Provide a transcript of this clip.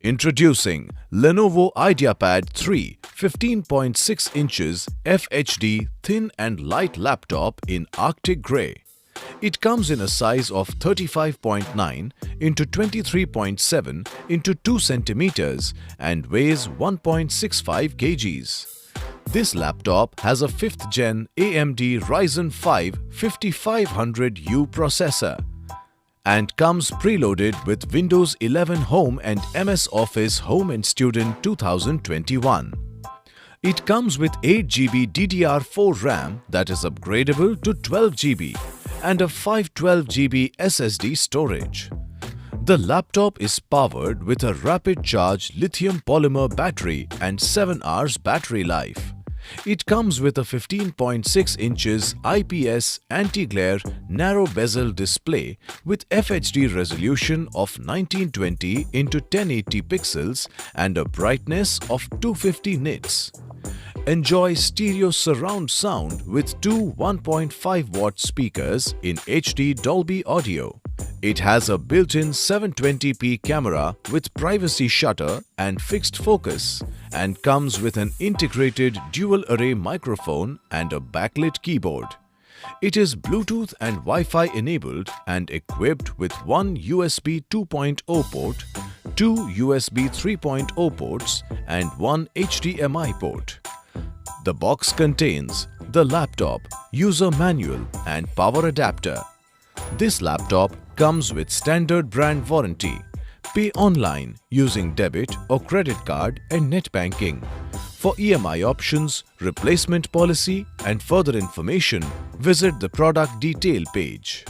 Introducing Lenovo Ideapad 3 15.6 inches FHD thin and light laptop in Arctic Grey. It comes in a size of 35.9 into 23.7 into 2 centimeters and weighs 1.65 kgs. This laptop has a 5th gen AMD Ryzen 5 5500U processor and comes preloaded with Windows 11 Home and MS Office Home and Student 2021. It comes with 8GB DDR4 RAM that is upgradable to 12GB and a 512GB SSD storage. The laptop is powered with a rapid charge lithium polymer battery and 7 hours battery life. It comes with a 15.6 inches IPS anti-glare narrow bezel display with FHD resolution of 1920 into 1080 pixels and a brightness of 250 nits. Enjoy stereo surround sound with two 1.5-watt speakers in HD Dolby Audio. It has a built-in 720p camera with privacy shutter and fixed focus and comes with an integrated dual-array microphone and a backlit keyboard. It is Bluetooth and Wi-Fi enabled and equipped with one USB 2.0 port, two USB 3.0 ports and one HDMI port. The box contains the laptop, user manual and power adapter. This laptop comes with standard brand warranty. Pay online using debit or credit card and net banking. For EMI options, replacement policy and further information, visit the product detail page.